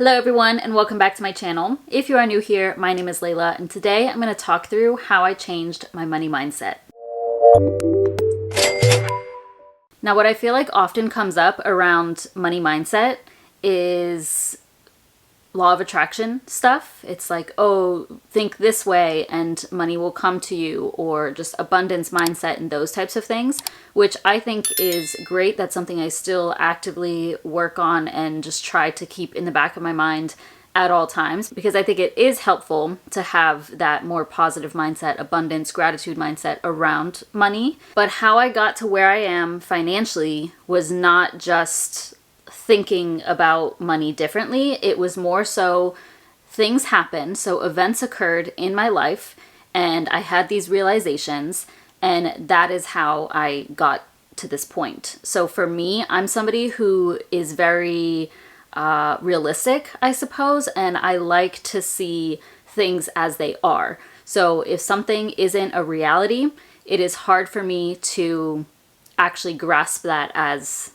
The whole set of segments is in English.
Hello everyone and welcome back to my channel. If you are new here, my name is Layla and today I'm going to talk through how I changed my money mindset. Now what I feel like often comes up around money mindset is law of attraction stuff. It's like, oh, think this way and money will come to you, or just abundance mindset and those types of things, which I think is great. That's something I still actively work on and just try to keep in the back of my mind at all times, because I think it is helpful to have that more positive mindset, abundance, gratitude mindset around money. But how I got to where I am financially was not just thinking about money differently. It was more so things happened. So events occurred in my life and I had these realizations, and that is how I got to this point. So for me, I'm somebody who is very realistic, I suppose, and I like to see things as they are. So if something isn't a reality, it is hard for me to actually grasp that as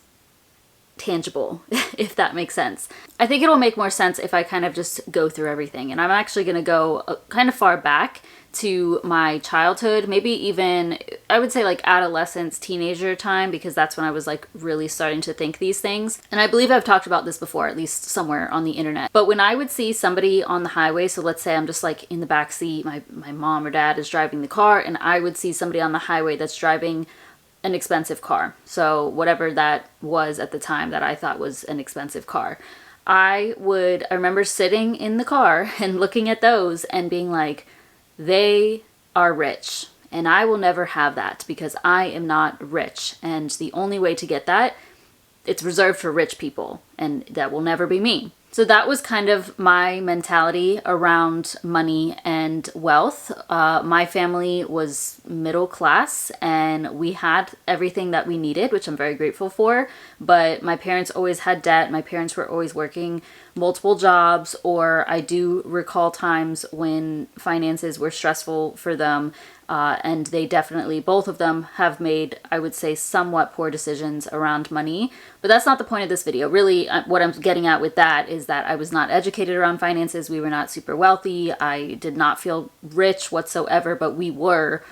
tangible, if that makes sense. I think it'll make more sense if I kind of just go through everything. And I'm actually going to go kind of far back to my childhood, maybe even, I would say like adolescence, teenager time, because that's when I was like really starting to think these things. And I believe I've talked about this before, at least somewhere on the internet. But when I would see somebody on the highway, so let's say I'm just like in the back seat, my mom or dad is driving the car, and I would see somebody on the highway that's driving an expensive car. So whatever that was at the time that I thought was an expensive car. I remember sitting in the car and looking at those and being like, they are rich and I will never have that because I am not rich. And the only way to get that, it's reserved for rich people, and that will never be me. So that was kind of my mentality around money and wealth. My family was middle class and we had everything that we needed, which I'm very grateful for. But my parents always had debt. My parents were always working multiple jobs, or I do recall times when finances were stressful for them. And they definitely, both of them have made, I would say, somewhat poor decisions around money. But that's not the point of this video. Really, what I'm getting at with that is that I was not educated around finances. We were not super wealthy. I did not feel rich whatsoever, but we were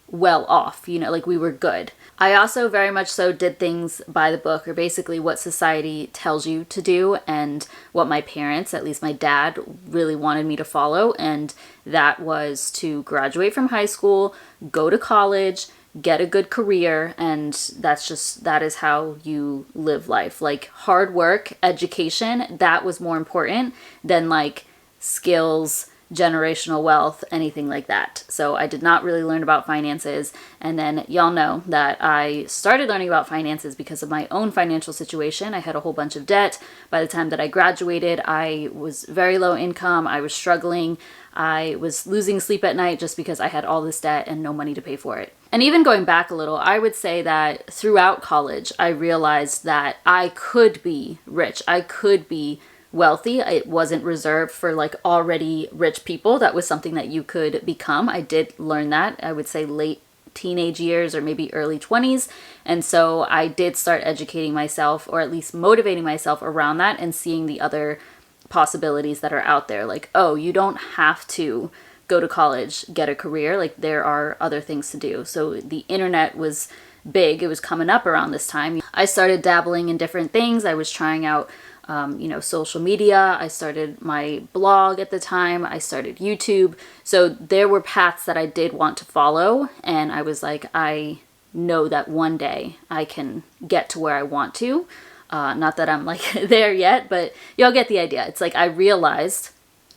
well off, like we were good. I also very much so did things by the book, or basically what society tells you to do, and what my parents, at least my dad, really wanted me to follow. And that was to graduate from high school, go to college, get a good career, and that is how you live life. Like hard work, education, that was more important than like skills, generational wealth, anything like that. So I did not really learn about finances. And then y'all know that I started learning about finances because of my own financial situation. I had a whole bunch of debt. By the time that I graduated, I was very low income. I was struggling. I was losing sleep at night just because I had all this debt and no money to pay for it. And even going back a little, I would say that throughout college, I realized that I could be rich. I could be wealthy. It wasn't reserved for like already rich people. That was something that you could become. I did learn that, I would say late teenage years or maybe early 20s. And so I did start educating myself, or at least motivating myself around that, and seeing the other possibilities that are out there. Like, oh, you don't have to go to college, get a career. Like there are other things to do. So the internet was big. It was coming up around this time. I started dabbling in different things. I was trying out social media. I started my blog at the time. I started YouTube. So there were paths that I did want to follow. And I was like, I know that one day I can get to where I want to. Not that I'm like there yet, but y'all get the idea. It's like I realized,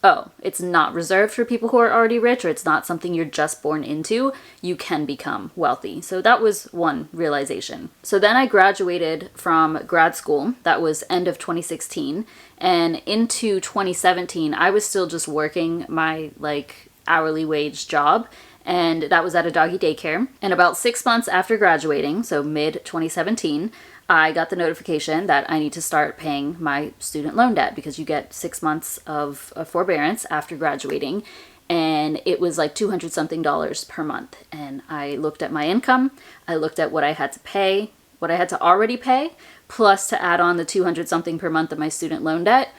oh, it's not reserved for people who are already rich, or it's not something you're just born into. You can become wealthy. So that was one realization. So then I graduated from grad school. That was end of 2016. And into 2017, I was still just working my like hourly wage job. And that was at a doggy daycare. And about 6 months after graduating, so mid 2017, I got the notification that I need to start paying my student loan debt, because you get 6 months of forbearance after graduating. And it was like $200 something per month. And I looked at my income. I looked at what I had to pay, what I had to already pay, plus to add on the $200 something per month of my student loan debt.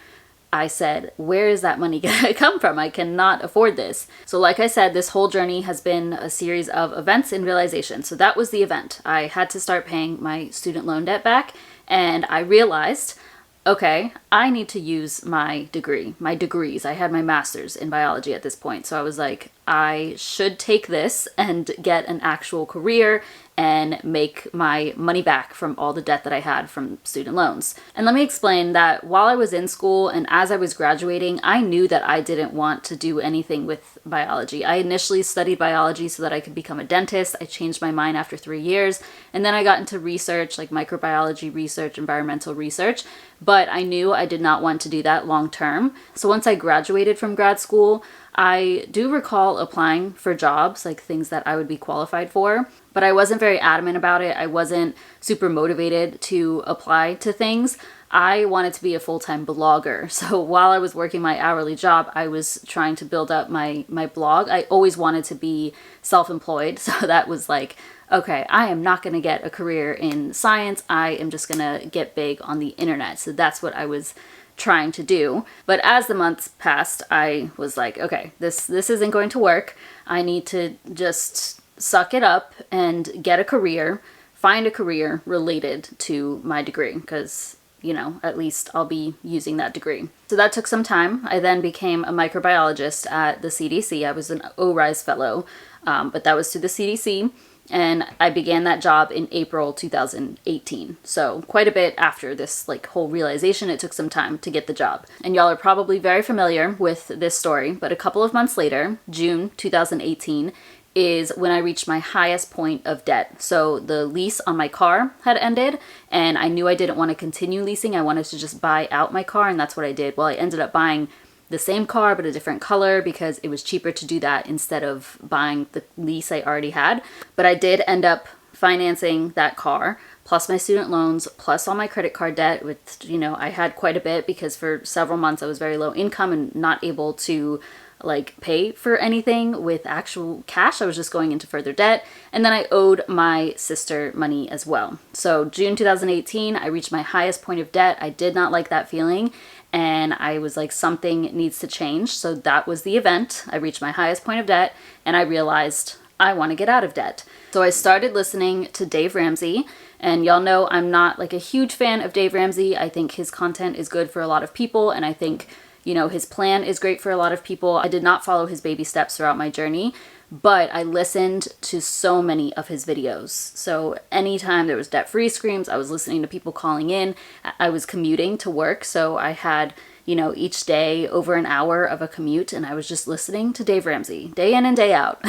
I said, where is that money going to come from? I cannot afford this. So like I said, this whole journey has been a series of events and realization. So that was the event. I had to start paying my student loan debt back, and I realized, okay, I need to use my degrees. I had my master's in biology at this point. So I was like, I should take this and get an actual career and make my money back from all the debt that I had from student loans. And let me explain that while I was in school and as I was graduating, I knew that I didn't want to do anything with biology. I initially studied biology so that I could become a dentist. I changed my mind after 3 years, and then I got into research, like microbiology research, environmental research, but I knew I did not want to do that long term. So once I graduated from grad school, I do recall applying for jobs, like things that I would be qualified for, but I wasn't very adamant about it. I wasn't super motivated to apply to things. I wanted to be a full-time blogger. So while I was working my hourly job, I was trying to build up my blog. I always wanted to be self-employed. So that was like, okay, I am not going to get a career in science. I am just going to get big on the internet. So that's what I was trying to do. But as the months passed, I was like, okay, this isn't going to work. I need to just suck it up and get a career, find a career related to my degree, because, you know, at least I'll be using that degree. So that took some time. I then became a microbiologist at the CDC. I was an ORISE fellow, but that was to the CDC. And I began that job in April 2018. So quite a bit after this like whole realization, it took some time to get the job. And y'all are probably very familiar with this story, but a couple of months later, June 2018, is when I reached my highest point of debt. So the lease on my car had ended, and I knew I didn't want to continue leasing. I wanted to just buy out my car, and that's what I did. Well, I ended up buying the same car but a different color because it was cheaper to do that instead of buying the lease I already had. But I did end up financing that car plus my student loans plus all my credit card debt, which, you know, I had quite a bit because for several months I was very low income and not able to like pay for anything with actual cash. I was just going into further debt. And then I owed my sister money as well. So June 2018, I reached my highest point of debt. I did not like that feeling. And I was like, something needs to change. So that was the event. I reached my highest point of debt and I realized I want to get out of debt. So I started listening to Dave Ramsey. And y'all know I'm not like a huge fan of Dave Ramsey. I think his content is good for a lot of people. And I think, you know, his plan is great for a lot of people. I did not follow his baby steps throughout my journey, but I listened to so many of his videos. So anytime there was debt-free screams, I was listening to people calling in. I was commuting to work, so I had, you know, each day over an hour of a commute, and I was just listening to Dave Ramsey day in and day out.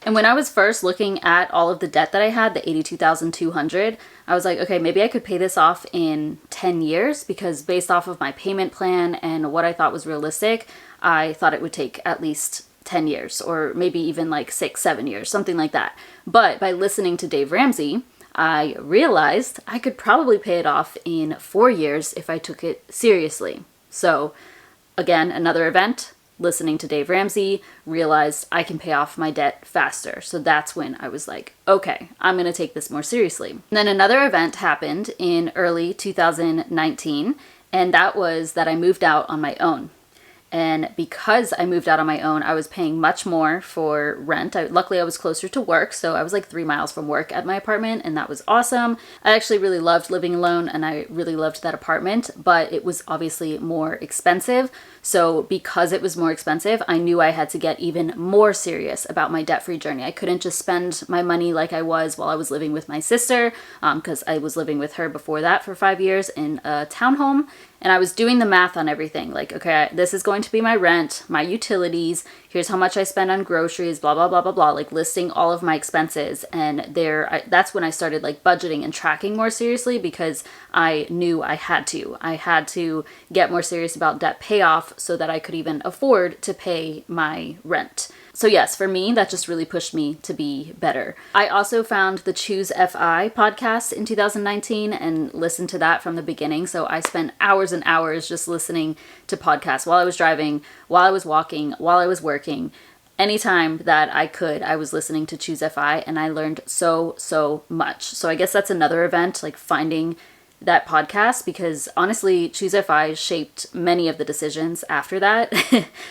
And when I was first looking at all of the debt that I had, the $82,200, I was like, okay, maybe I could pay this off in 10 years because based off of my payment plan and what I thought was realistic, I thought it would take at least 10 years or maybe even like 6-7 years, something like that. But by listening to Dave Ramsey, I realized I could probably pay it off in 4 years if I took it seriously. So again, another event, listening to Dave Ramsey, realized I can pay off my debt faster. So that's when I was like, okay, I'm going to take this more seriously. And then another event happened in early 2019, and that was that I moved out on my own. And because I moved out on my own, I was paying much more for rent. Luckily, I was closer to work, so I was like 3 miles from work at my apartment, and that was awesome. I actually really loved living alone, and I really loved that apartment, but it was obviously more expensive. So because it was more expensive, I knew I had to get even more serious about my debt-free journey. I couldn't just spend my money like I was while I was living with my sister, because I was living with her before that for 5 years in a townhome. And I was doing the math on everything. Like, okay, this is going to be my rent, my utilities, here's how much I spend on groceries, blah, blah, blah, blah, blah, like listing all of my expenses. And that's when I started like budgeting and tracking more seriously because I knew I had to. I had to get more serious about debt payoff so that I could even afford to pay my rent. So yes, for me, that just really pushed me to be better. I also found the Choose FI podcast in 2019 and listened to that from the beginning. So I spent hours and hours just listening to podcasts while I was driving, while I was walking, while I was working. Anytime that I could, I was listening to Choose FI, and I learned so much. So I guess that's another event, like finding that podcast, because honestly, Choose FI shaped many of the decisions after that.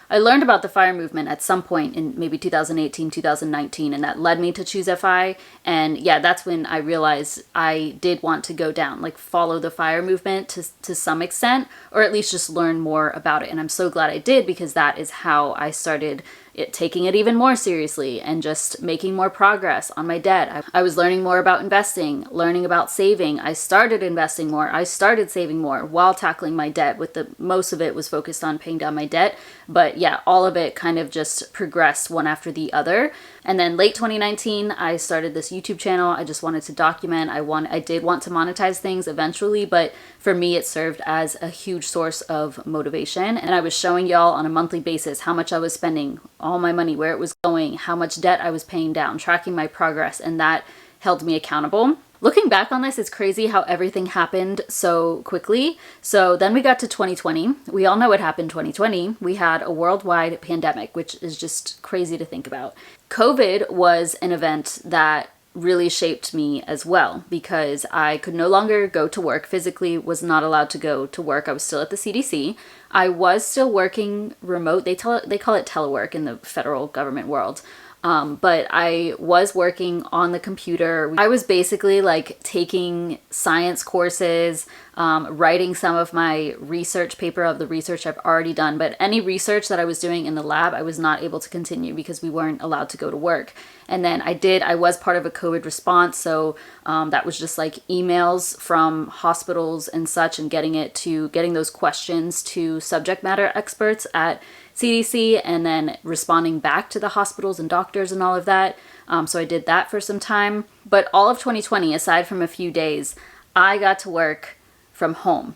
I learned about the FIRE movement at some point in maybe 2018, 2019, and that led me to Choose FI. And yeah, that's when I realized I did want to go down, like follow the FIRE movement to some extent, or at least just learn more about it. And I'm so glad I did, because that is how I started taking it even more seriously and just making more progress on my debt. I was learning more about investing, learning about saving. I started investing more. I started saving more while tackling my debt, with the most of it was focused on paying down my debt. But yeah, all of it kind of just progressed one after the other. And then late 2019, I started this YouTube channel. I just wanted to document. I did want to monetize things eventually, but for me, it served as a huge source of motivation. And I was showing y'all on a monthly basis how much I was spending, all my money, where it was going, how much debt I was paying down, tracking my progress, and that held me accountable. Looking back on this, it's crazy how everything happened so quickly. So then we got to 2020. We all know what happened 2020. We had a worldwide pandemic, which is just crazy to think about. COVID was an event that really shaped me as well, because I could no longer go to work physically, was not allowed to go to work. I was still at the CDC. I was still working remote. They call it telework in the federal government world. But I was working on the computer. I was basically like taking science courses, writing some of my research paper of the research I've already done. But any research that I was doing in the lab, I was not able to continue because we weren't allowed to go to work. And then I was part of a COVID response. So that was just like emails from hospitals and such, and getting those questions to subject matter experts at CDC, and then responding back to the hospitals and doctors and all of that. So I did that for some time. But all of 2020, aside from a few days, I got to work from home.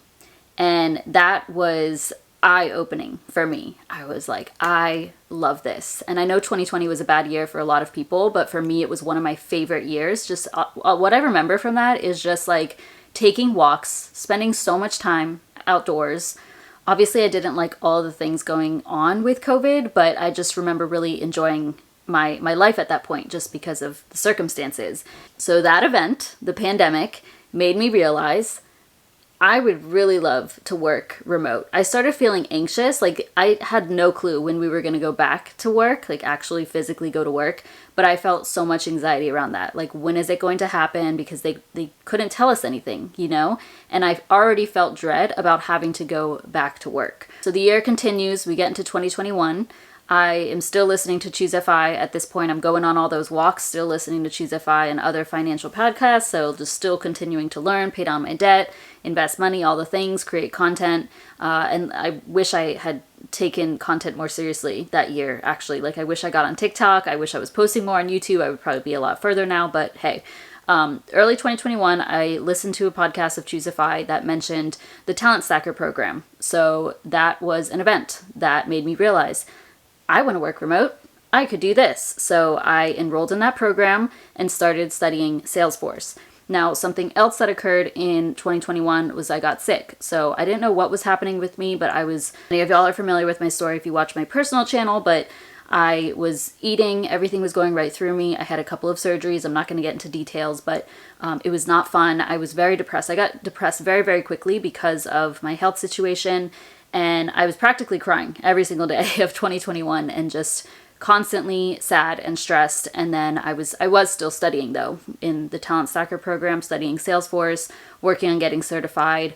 And that was eye-opening for me. I was like, I love this. And I know 2020 was a bad year for a lot of people, but for me, it was one of my favorite years. Just what I remember from that is just like taking walks, spending so much time outdoors. Obviously, I didn't like all the things going on with COVID, but I just remember really enjoying my life at that point just because of the circumstances. So that event, the pandemic, made me realize I would really love to work remote. I started feeling anxious. Like, I had no clue when we were going to go back to work, like actually physically go to work, but I felt so much anxiety around that. Like, when is it going to happen? Because they couldn't tell us anything, you know? And I already felt dread about having to go back to work. So the year continues. We get into 2021. I am still listening to Choose FI at this point. I'm going on all those walks, still listening to Choose FI and other financial podcasts. So just still continuing to learn, pay down my debt, invest money, all the things, create content. And I wish I had taken content more seriously that year, actually. Like, I wish I got on TikTok. I wish I was posting more on YouTube. I would probably be a lot further now, but hey. Early 2021, I listened to a podcast of Choose FI that mentioned the Talent Stacker program. So that was an event that made me realize I want to work remote. I could do this. So I enrolled in that program and started studying Salesforce. Now, something else that occurred in 2021 was I got sick. So I didn't know what was happening with me, but many of y'all are familiar with my story if you watch my personal channel, but I was eating, everything was going right through me. I had a couple of surgeries. I'm not going to get into details, but it was not fun. I was very depressed. I got depressed very, very quickly because of my health situation. And I was practically crying every single day of 2021 and just constantly sad and stressed. And then I was still studying, though, in the Talent Stacker program, studying Salesforce, working on getting certified,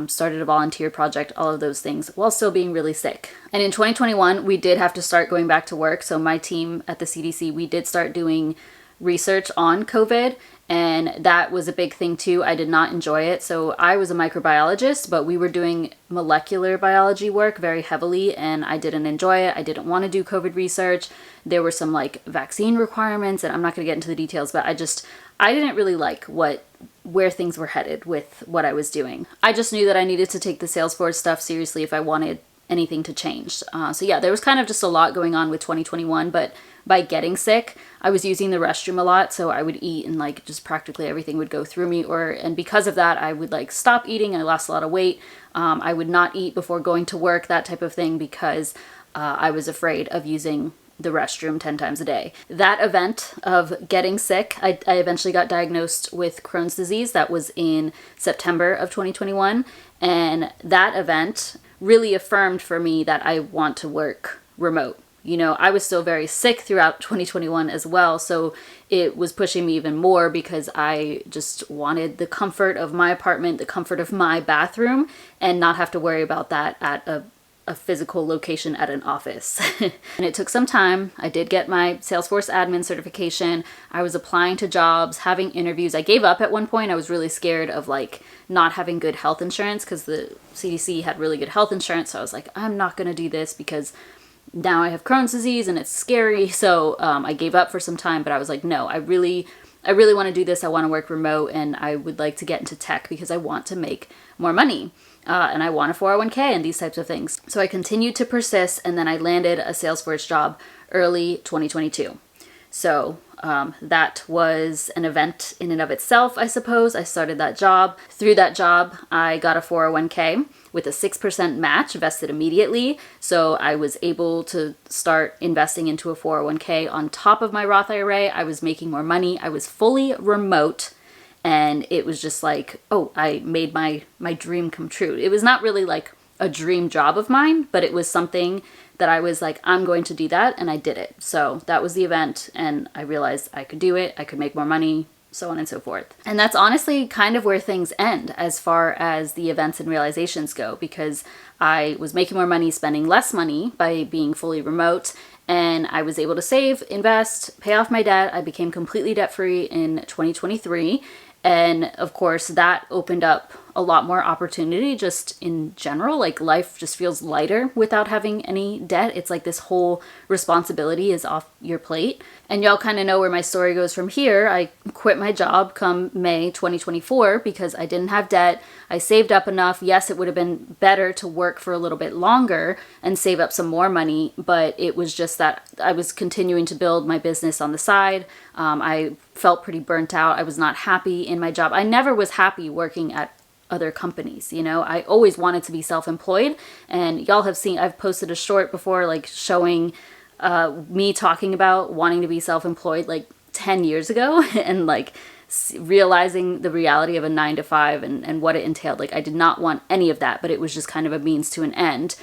started a volunteer project, all of those things, while still being really sick. And in 2021, we did have to start going back to work. So my team at the CDC, we did start doing research on COVID, and that was a big thing too. I did not enjoy it. So I was a microbiologist, but we were doing molecular biology work very heavily, and I didn't enjoy it. I didn't want to do COVID research. There were some like vaccine requirements, and I'm not going to get into the details, but I didn't really like where things were headed with what I was doing. I just knew that I needed to take the Salesforce stuff seriously if I wanted anything to change. So yeah, there was kind of just a lot going on with 2021, but by getting sick, I was using the restroom a lot, so I would eat and like just practically everything would go through me, and because of that, I would like stop eating. I lost a lot of weight. I would not eat before going to work, that type of thing, because I was afraid of using the restroom 10 times a day. That event of getting sick, I eventually got diagnosed with Crohn's disease. That was in September of 2021. And that event really affirmed for me that I want to work remote. You know, I was still very sick throughout 2021 as well, so it was pushing me even more because I just wanted the comfort of my apartment, the comfort of my bathroom, and not have to worry about that at a physical location at an office. And it took some time. I did get my Salesforce admin certification. I was applying to jobs, having interviews. I gave up at one point. I was really scared of like not having good health insurance because the CDC had really good health insurance. So I was like, I'm not going to do this because now I have Crohn's disease and it's scary. So I gave up for some time, but I was like, no, I really want to do this. I want to work remote and I would like to get into tech because I want to make more money. And I want a 401k and these types of things. So I continued to persist, and then I landed a Salesforce job early 2022. So that was an event in and of itself, I suppose. I started that job. Through that job, I got a 401k with a 6% match vested immediately. So I was able to start investing into a 401k on top of my Roth IRA. I was making more money. I was fully remote. And it was just like, oh, I made my dream come true. It was not really like a dream job of mine, but it was something that I was like, I'm going to do that. And I did it. So that was the event. And I realized I could do it. I could make more money, so on and so forth. And that's honestly kind of where things end as far as the events and realizations go, because I was making more money, spending less money by being fully remote. And I was able to save, invest, pay off my debt. I became completely debt-free in 2023. And of course, that opened up a lot more opportunity just in general. Like life just feels lighter without having any debt. It's like this whole responsibility is off your plate. And y'all kind of know where my story goes from here. I quit my job come May 2024 because I didn't have debt. I saved up enough. Yes, it would have been better to work for a little bit longer and save up some more money, but it was just that I was continuing to build my business on the side. I felt pretty burnt out. I was not happy in my job. I never was happy working at other companies. You know, I always wanted to be self-employed, and y'all have seen, I've posted a short before, like showing me talking about wanting to be self-employed like 10 years ago and like realizing the reality of a 9-to-5 and what it entailed. Like I did not want any of that, but it was just kind of a means to an end.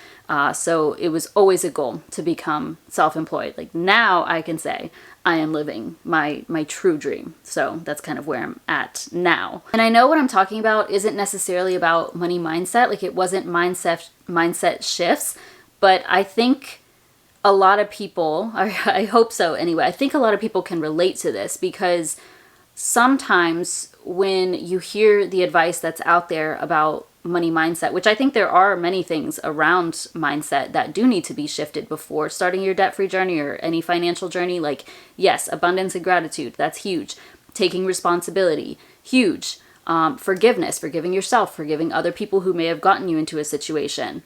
So it was always a goal to become self-employed. Like now I can say I am living my true dream. So that's kind of where I'm at now. And I know what I'm talking about isn't necessarily about money mindset. Like it wasn't mindset shifts, but I think a lot of people, I hope so anyway, I think a lot of people can relate to this because sometimes when you hear the advice that's out there about money mindset, which I think there are many things around mindset that do need to be shifted before starting your debt-free journey or any financial journey. Like, yes, abundance and gratitude, that's huge. Taking responsibility, huge. Forgiveness, forgiving yourself, forgiving other people who may have gotten you into a situation.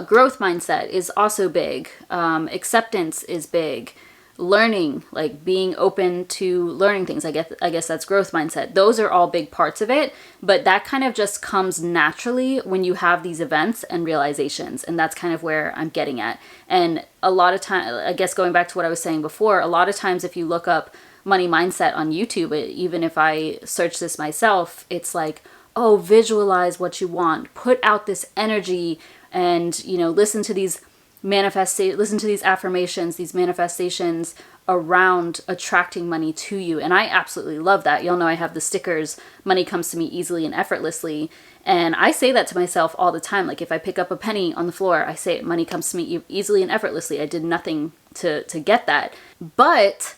Growth mindset is also big. Acceptance is big. Learning, like being open to learning things. I guess that's growth mindset. Those are all big parts of it, but that kind of just comes naturally when you have these events and realizations. And that's kind of where I'm getting at. And a lot of time, I guess going back to what I was saying before, a lot of times if you look up money mindset on YouTube, even if I search this myself, it's like, oh, visualize what you want, put out this energy and, you know, listen to these affirmations, these manifestations around attracting money to you. And I absolutely love that. Y'all know I have the stickers, money comes to me easily and effortlessly. And I say that to myself all the time. Like if I pick up a penny on the floor, I say money comes to me easily and effortlessly. I did nothing to get that. But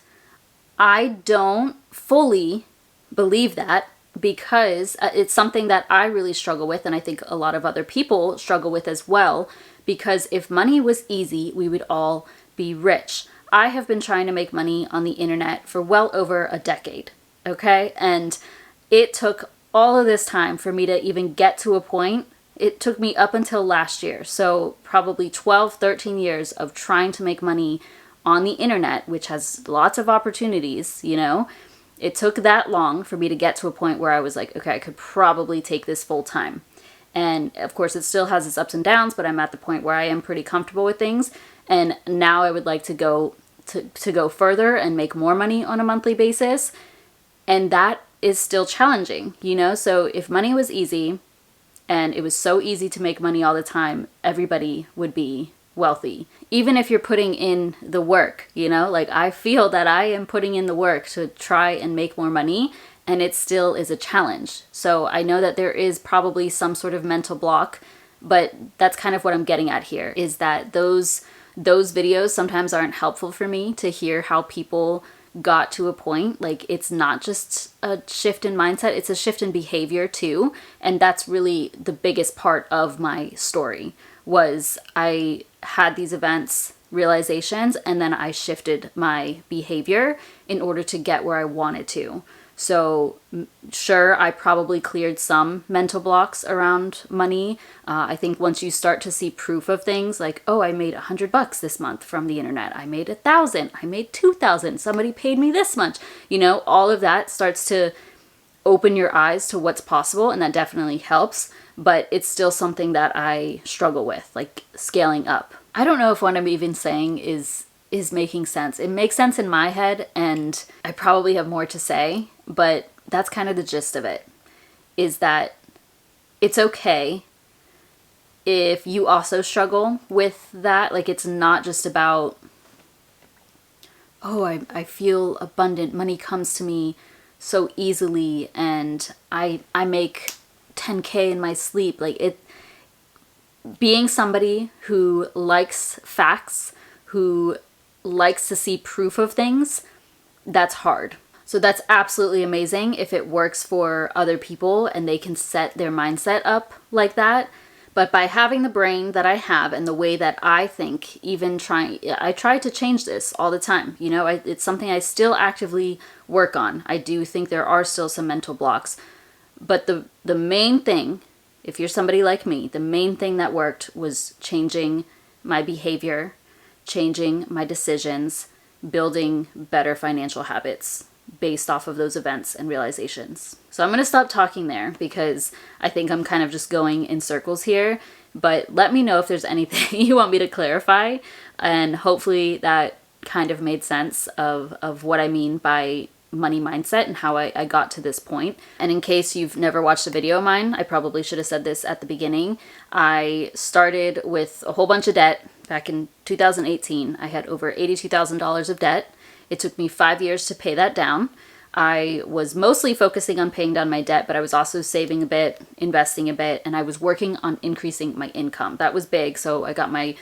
I don't fully believe that because it's something that I really struggle with. And I think a lot of other people struggle with as well. Because if money was easy, we would all be rich. I have been trying to make money on the internet for well over a decade, okay? And it took all of this time for me to even get to a point. It took me up until last year. So probably 12, 13 years of trying to make money on the internet, which has lots of opportunities, you know? It took that long for me to get to a point where I was like, okay, I could probably take this full time. And of course, it still has its ups and downs, but I'm at the point where I am pretty comfortable with things. And now I would like to go to go further and make more money on a monthly basis. And that is still challenging, you know? So if money was easy and it was so easy to make money all the time, everybody would be wealthy. Even if you're putting in the work, you know? Like, I feel that I am putting in the work to try and make more money, and it still is a challenge. So I know that there is probably some sort of mental block, but that's kind of what I'm getting at here, is that those videos sometimes aren't helpful for me to hear how people got to a point. Like, it's not just a shift in mindset, it's a shift in behavior too. And that's really the biggest part of my story, was I had these events, realizations, and then I shifted my behavior in order to get where I wanted to. So sure, I probably cleared some mental blocks around money. I think once you start to see proof of things like, oh, I made $100 this month from the internet. I made 1,000. I made 2,000. Somebody paid me this much. You know, all of that starts to open your eyes to what's possible, and that definitely helps. But it's still something that I struggle with, like scaling up. I don't know if what I'm even saying is making sense. It makes sense in my head, and I probably have more to say, but that's kind of the gist of it, is that it's okay if you also struggle with that. Like, it's not just about, oh, I feel abundant, money comes to me so easily, and I make 10K in my sleep. Like, it, being somebody who likes facts, who likes to see proof of things, that's hard. So that's absolutely amazing if it works for other people and they can set their mindset up like that. But by having the brain that I have and the way that I think, I try to change this all the time. You know, it's something I still actively work on. I do think there are still some mental blocks. But the main thing, if you're somebody like me, the main thing that worked was changing my behavior, changing my decisions, building better financial habits based off of those events and realizations. So I'm going to stop talking there because I think I'm kind of just going in circles here, but let me know if there's anything you want me to clarify, and hopefully that kind of made sense of what I mean by money mindset and how I got to this point. And in case you've never watched a video of mine, I probably should have said this at the beginning. I started with a whole bunch of debt back in 2018. I had over $82,000 of debt. It took me 5 years to pay that down. I was mostly focusing on paying down my debt, but I was also saving a bit, investing a bit, and I was working on increasing my income. That was big. So I got my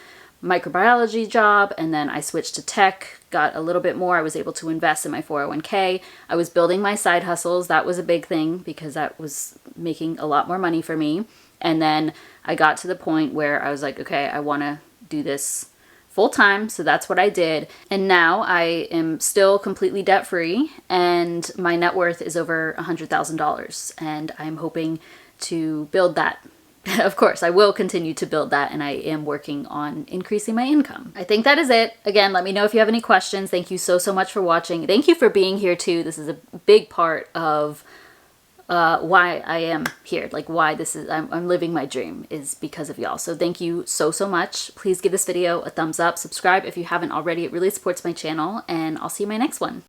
microbiology job, and then I switched to tech, got a little bit more. I was able to invest in my 401k. I was building my side hustles. That was a big thing because that was making a lot more money for me. And then I got to the point where I was like, okay, I want to do this full time. So that's what I did. And now I am still completely debt free, and my net worth is over $100,000. And I'm hoping to build that. Of course, I will continue to build that, and I am working on increasing my income. I think that is it. Again, let me know if you have any questions. Thank you so much for watching. Thank you for being here too. This is a big part of why I am here, like why I'm living my dream, is because of y'all. So thank you so much. Please give this video a thumbs up, subscribe if you haven't already. It really supports my channel, and I'll see you in my next one.